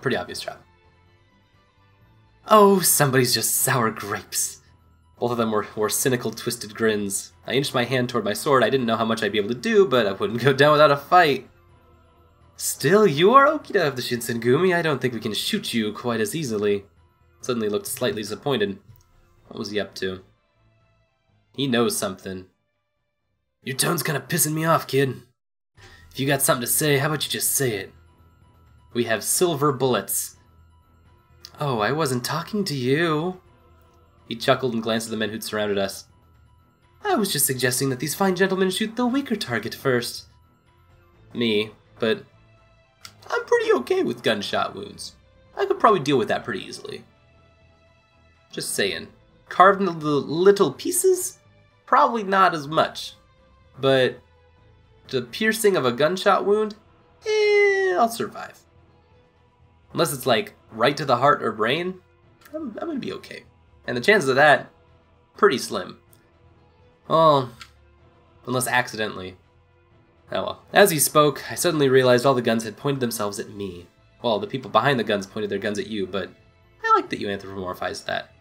Pretty obvious trap. Oh, somebody's just sour grapes. Both of them were cynical, twisted grins. I inched my hand toward my sword. I didn't know how much I'd be able to do, but I wouldn't go down without a fight. Still, you are Okita of the Shinsengumi. I don't think we can shoot you quite as easily. Suddenly looked slightly disappointed. What was he up to? He knows something. Your tone's kinda pissing me off, kid. If you got something to say, how about you just say it? We have silver bullets. Oh, I wasn't talking to you. He chuckled and glanced at the men who'd surrounded us. I was just suggesting that these fine gentlemen shoot the weaker target first. Me, but I'm pretty okay with gunshot wounds. I could probably deal with that pretty easily. Just saying. Carved into little pieces? Probably not as much. But the piercing of a gunshot wound? I'll survive. Unless it's like right to the heart or brain, I'm gonna be okay. And the chances of that, pretty slim. Oh, unless accidentally. Oh well. As he spoke, I suddenly realized all the guns had pointed themselves at me. Well, the people behind the guns pointed their guns at you, but I like that you anthropomorphized that.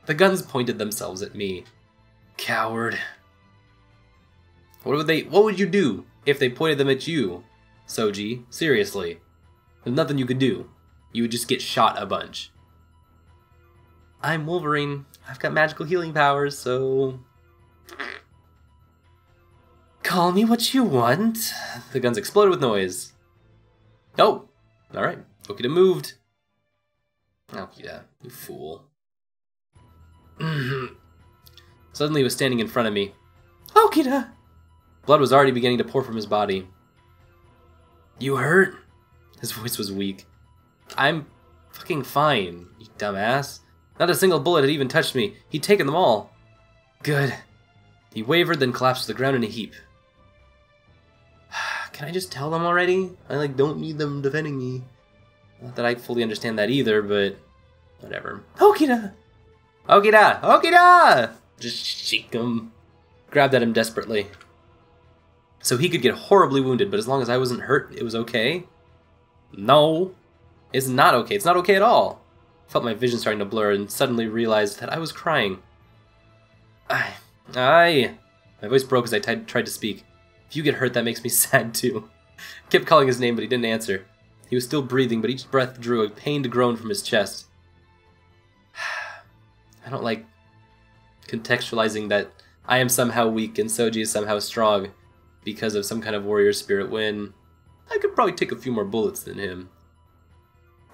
The guns pointed themselves at me. Coward. What would you do if they pointed them at you, Soji? Seriously. There's nothing you could do. You would just get shot a bunch. I'm Wolverine. I've got magical healing powers, so... Call me what you want. The guns exploded with noise. Oh! Alright. Okita moved. Okita, you fool. Suddenly he was standing in front of me. Okita! Blood was already beginning to pour from his body. You hurt? His voice was weak. I'm fucking fine, you dumbass. Not a single bullet had even touched me. He'd taken them all. Good. He wavered, then collapsed to the ground in a heap. Can I just tell them already? I don't need them defending me. Not that I fully understand that either, but whatever. Okita! Okita! Okita! Just shake him. Grabbed at him desperately. So he could get horribly wounded, but as long as I wasn't hurt, it was okay? No. It's not okay. It's not okay at all. I felt my vision starting to blur and suddenly realized that I was crying. My voice broke as I tried to speak. If you get hurt, that makes me sad too. I kept calling his name, but he didn't answer. He was still breathing, but each breath drew a pained groan from his chest. I don't like contextualizing that I am somehow weak and Soji is somehow strong because of some kind of warrior spirit when I could probably take a few more bullets than him.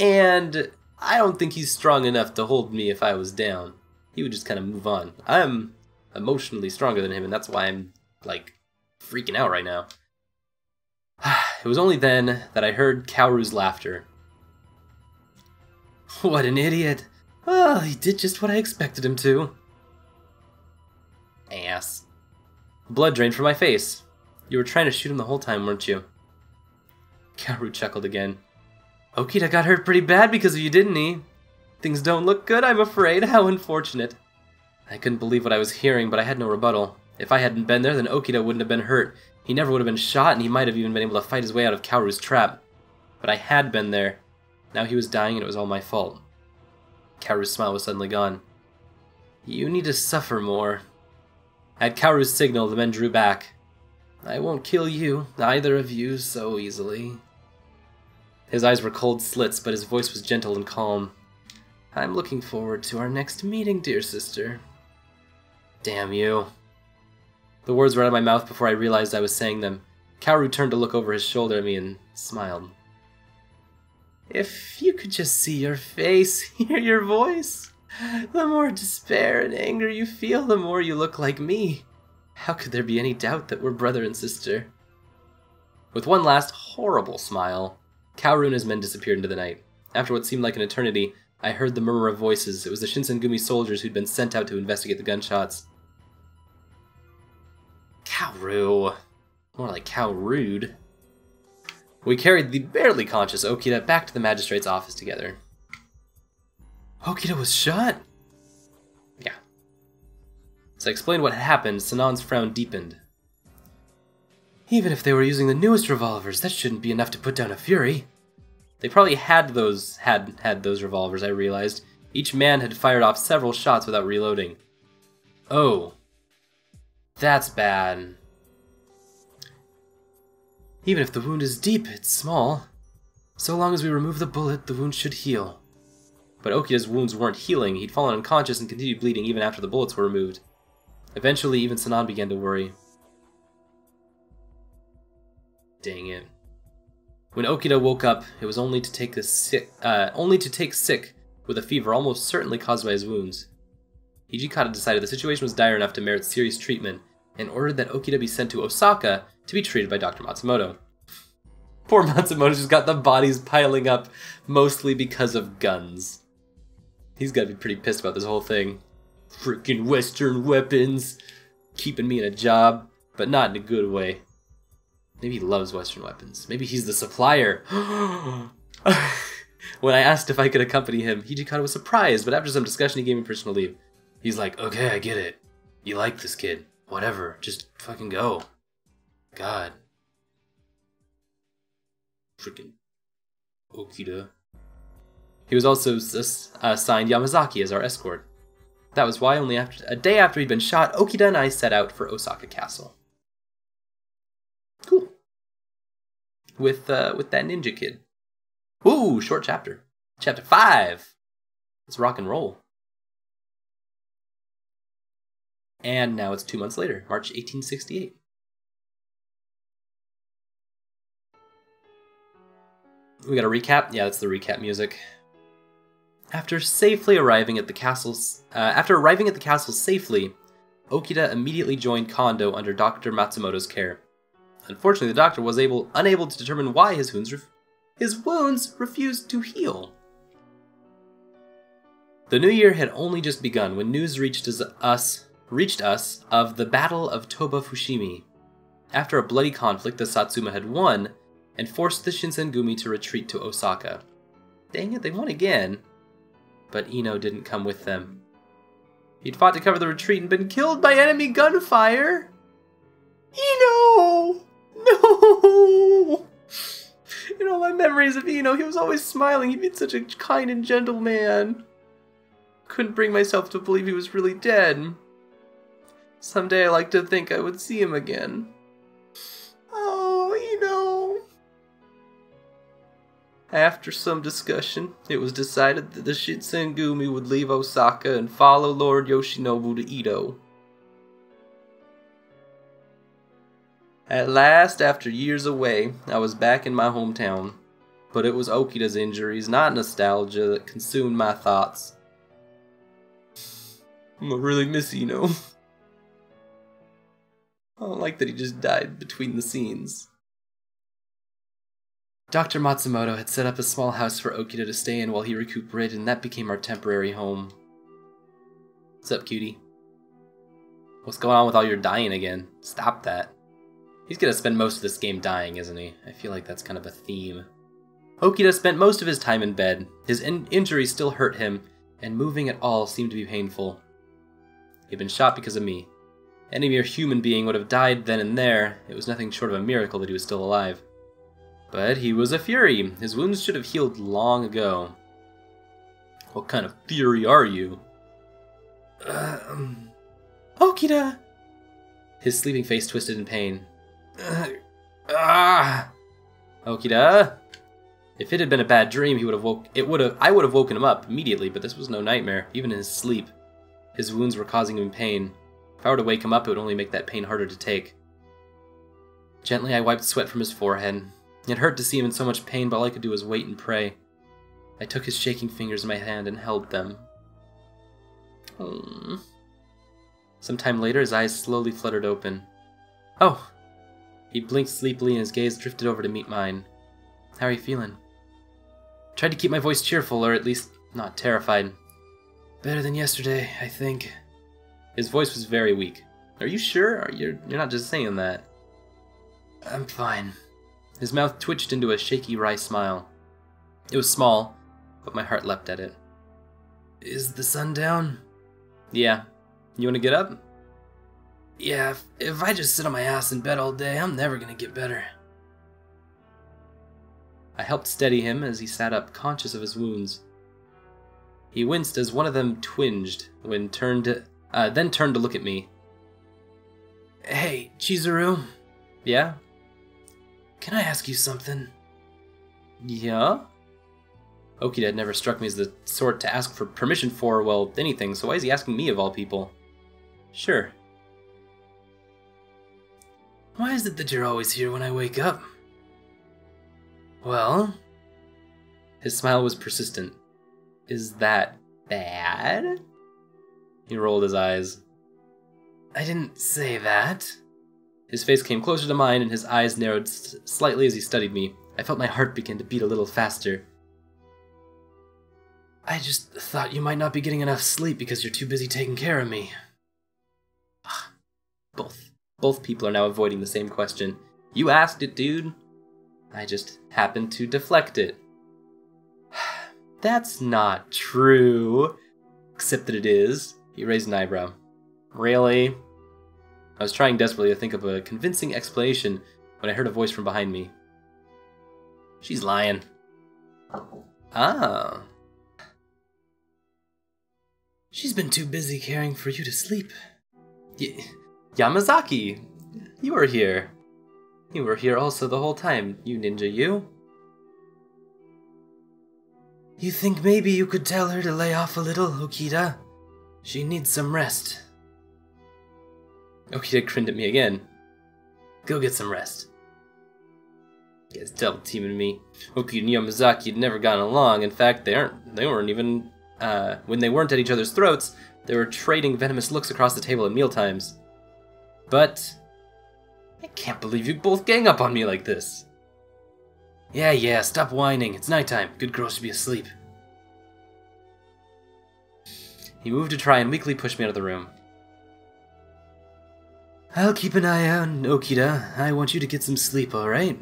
And I don't think he's strong enough to hold me if I was down. He would just kind of move on. I'm emotionally stronger than him, and that's why I'm, freaking out right now. It was only then that I heard Kaoru's laughter. What an idiot. Well, he did just what I expected him to. Ass. Blood drained from my face. You were trying to shoot him the whole time, weren't you? Kaoru chuckled again. Okita got hurt pretty bad because of you, didn't he? Things don't look good, I'm afraid. How unfortunate. I couldn't believe what I was hearing, but I had no rebuttal. If I hadn't been there, then Okita wouldn't have been hurt. He never would have been shot, and he might have even been able to fight his way out of Kaoru's trap. But I had been there. Now he was dying, and it was all my fault. Kaoru's smile was suddenly gone. You need to suffer more. At Kaoru's signal, the men drew back. I won't kill you, either of you, so easily. His eyes were cold slits, but his voice was gentle and calm. I'm looking forward to our next meeting, dear sister. Damn you. The words were out of my mouth before I realized I was saying them. Kaoru turned to look over his shoulder at me and smiled. If you could just see your face, hear your voice, the more despair and anger you feel, the more you look like me. How could there be any doubt that we're brother and sister? With one last horrible smile, Kaoru and his men disappeared into the night. After what seemed like an eternity, I heard the murmur of voices. It was the Shinsengumi soldiers who'd been sent out to investigate the gunshots. Kaoru. More like Kaorude. We carried the barely conscious Okita back to the magistrate's office together. Okita was shot? Yeah. As I explained what had happened, Sanon's frown deepened. Even if they were using the newest revolvers, that shouldn't be enough to put down a fury. They probably had those revolvers, I realized. Each man had fired off several shots without reloading. Oh. That's bad. Even if the wound is deep, it's small. So long as we remove the bullet, the wound should heal. But Okita's wounds weren't healing. He'd fallen unconscious and continued bleeding even after the bullets were removed. Eventually, even Sanan began to worry. Dang it. When Okita woke up, it was only to take sick with a fever almost certainly caused by his wounds. Hijikata decided the situation was dire enough to merit serious treatment, and ordered that Okita be sent to Osaka to be treated by Dr. Matsumoto. Poor Matsumoto just got the bodies piling up, mostly because of guns. He's gotta be pretty pissed about this whole thing. Frickin' Western weapons! Keeping me in a job, but not in a good way. Maybe he loves Western weapons. Maybe he's the supplier. When I asked if I could accompany him, Hijikata was surprised, but after some discussion he gave me personal leave. He's like, okay, I get it. You like this kid. Whatever. Just fucking go. God. Freaking Okita. He was also assigned Yamazaki as our escort. That was why only a day after he'd been shot, Okita and I set out for Osaka Castle. Cool. With that ninja kid. Ooh, short chapter. Chapter 5. Let's rock and roll. And now it's 2 months later, March 1868. We got a recap? Yeah, that's the recap music. After arriving at the castle safely, Okita immediately joined Kondo under Dr. Matsumoto's care. Unfortunately, the doctor was unable to determine why his wounds refused to heal. The new year had only just begun when news reached us of the Battle of Toba Fushimi. After a bloody conflict, the Satsuma had won and forced the Shinsengumi to retreat to Osaka. Dang it, they won again. But Ino didn't come with them. He'd fought to cover the retreat and been killed by enemy gunfire. Ino! No! In all my memories of Ino, he was always smiling. He'd been such a kind and gentle man. Couldn't bring myself to believe he was really dead. Someday I like to think I would see him again. Oh, Ino. After some discussion, it was decided that the Shinsengumi would leave Osaka and follow Lord Yoshinobu to Edo. At last, after years away, I was back in my hometown. But it was Okita's injuries, not nostalgia, that consumed my thoughts. I'm gonna really miss Ino. I don't like that he just died between the scenes. Dr. Matsumoto had set up a small house for Okita to stay in while he recuperated, and that became our temporary home. What's up, cutie? What's going on with all your dying again? Stop that. He's gonna spend most of this game dying, isn't he? I feel like that's kind of a theme. Okita spent most of his time in bed. His injuries still hurt him, and moving at all seemed to be painful. He'd been shot because of me. Any mere human being would have died then and there. It was nothing short of a miracle that he was still alive. But he was a Fury. His wounds should have healed long ago. What kind of Fury are you? Okita! His sleeping face twisted in pain. Okita? If it had been a bad dream, I would have woken him up immediately, but this was no nightmare, even in his sleep. His wounds were causing him pain. If I were to wake him up, it would only make that pain harder to take. Gently, I wiped sweat from his forehead. It hurt to see him in so much pain, but all I could do was wait and pray. I took his shaking fingers in my hand and held them. Some time later, his eyes slowly fluttered open. Oh! He blinked sleepily and his gaze drifted over to meet mine. How are you feeling? I tried to keep my voice cheerful, or at least not terrified. Better than yesterday, I think. His voice was very weak. Are you sure? You're not just saying that. I'm fine. His mouth twitched into a shaky wry smile. It was small, but my heart leapt at it. Is the sun down? Yeah. You want to get up? Yeah, if I just sit on my ass in bed all day, I'm never gonna get better. I helped steady him as he sat up, conscious of his wounds. He winced as one of them twinged, then turned to look at me. Hey, Chizuru? Yeah? Can I ask you something? Yeah? Okita had never struck me as the sort to ask for permission for, well, anything, so why is he asking me of all people? Sure. Why is it that you're always here when I wake up? Well? His smile was persistent. Is that bad? He rolled his eyes. I didn't say that. His face came closer to mine and his eyes narrowed slightly as he studied me. I felt my heart begin to beat a little faster. I just thought you might not be getting enough sleep because you're too busy taking care of me. Both people are now avoiding the same question. You asked it, dude. I just happened to deflect it. That's not true. Except that it is. He raised an eyebrow. Really? I was trying desperately to think of a convincing explanation when I heard a voice from behind me. She's lying. Ah. She's been too busy caring for you to sleep. Yamazaki! You were here. You were here also the whole time, you ninja you. You think maybe you could tell her to lay off a little, Okita? She needs some rest. Okita grinned at me again. Go get some rest. You guys double teaming me. Okita and Yamazaki had never gotten along. In fact, they weren't even when they weren't at each other's throats, they were trading venomous looks across the table at mealtimes. But I can't believe you both gang up on me like this. Yeah, stop whining. It's nighttime. Good girls should be asleep. He moved to try and weakly push me out of the room. I'll keep an eye on Okita. I want you to get some sleep, alright?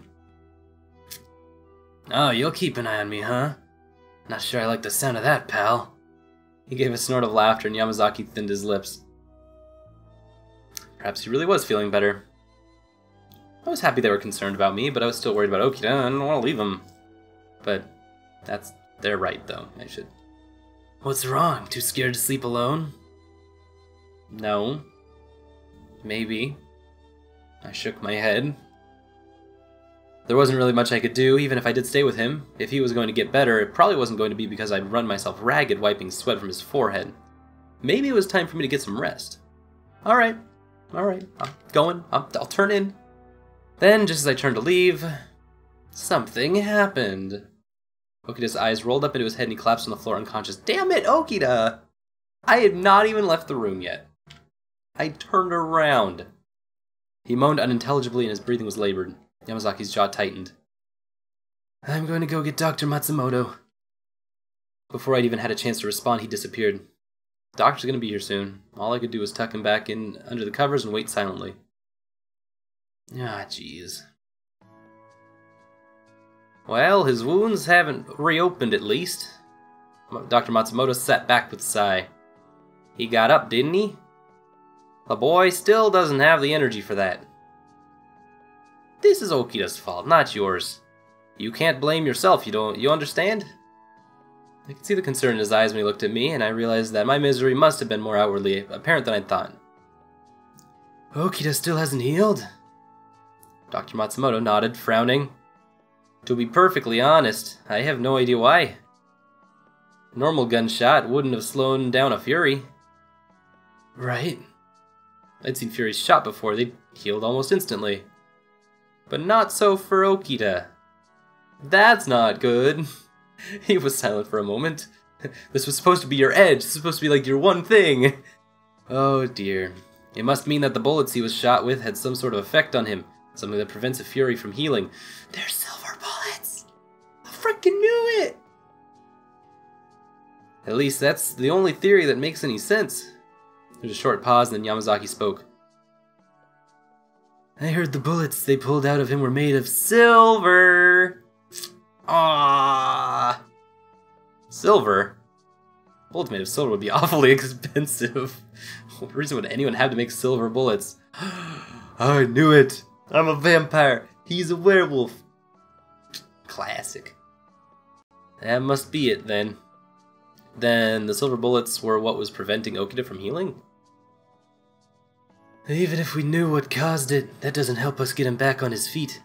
Oh, you'll keep an eye on me, huh? Not sure I like the sound of that, pal. He gave a snort of laughter and Yamazaki thinned his lips. Perhaps he really was feeling better. I was happy they were concerned about me, but I was still worried about Okita and I didn't want to leave him. But that's their right, though. I should. What's wrong? Too scared to sleep alone? No. Maybe. I shook my head. There wasn't really much I could do, even if I did stay with him. If he was going to get better, it probably wasn't going to be because I'd run myself ragged wiping sweat from his forehead. Maybe it was time for me to get some rest. Alright, I'm going. I'll turn in. Then, just as I turned to leave, something happened. Okita's eyes rolled up into his head and he collapsed on the floor unconscious. Damn it, Okita! I had not even left the room yet. I turned around. He moaned unintelligibly and his breathing was labored. Yamazaki's jaw tightened. I'm going to go get Dr. Matsumoto. Before I'd even had a chance to respond, he disappeared. Doctor's going to be here soon. All I could do was tuck him back in under the covers and wait silently. Ah, jeez. Well, his wounds haven't reopened at least. Dr. Matsumoto sat back with a sigh. He got up, didn't he? The boy still doesn't have the energy for that. This is Okita's fault, not yours. You can't blame yourself, you understand? I could see the concern in his eyes when he looked at me, and I realized that my misery must have been more outwardly apparent than I thought. Okita still hasn't healed? Dr. Matsumoto nodded, frowning. To be perfectly honest, I have no idea why. A normal gunshot wouldn't have slowed down a Fury. Right. I'd seen Furies shot before, they'd healed almost instantly. But not so for Okita. That's not good. He was silent for a moment. This was supposed to be your edge. This was supposed to be like your one thing. Oh dear. It must mean that the bullets he was shot with had some sort of effect on him. Something that prevents a Fury from healing. They're silver bullets! I freaking knew it! At least that's the only theory that makes any sense. There's a short pause and then Yamazaki spoke. I heard the bullets they pulled out of him were made of silver. Ah, silver? Bullets made of silver would be awfully expensive. What reason would anyone have to make silver bullets? I knew it. I'm a vampire. He's a werewolf. Classic. That must be it, then. Then the silver bullets were what was preventing Okita from healing? Even if we knew what caused it, that doesn't help us get him back on his feet.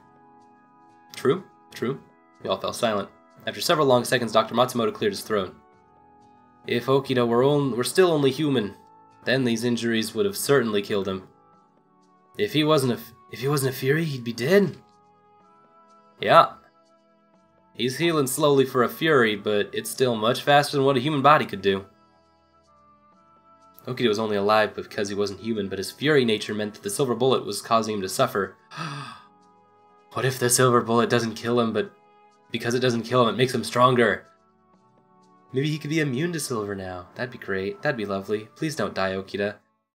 True, true. We all fell silent. After several long seconds, Dr. Matsumoto cleared his throat. If Okita were still only human, then these injuries would have certainly killed him. If he wasn't a Fury, he'd be dead. Yeah. He's healing slowly for a Fury, but it's still much faster than what a human body could do. Okita was only alive because he wasn't human, but his Fury nature meant that the silver bullet was causing him to suffer. What if the silver bullet doesn't kill him, but because it doesn't kill him, it makes him stronger? Maybe he could be immune to silver now. That'd be great. That'd be lovely. Please don't die, Okita.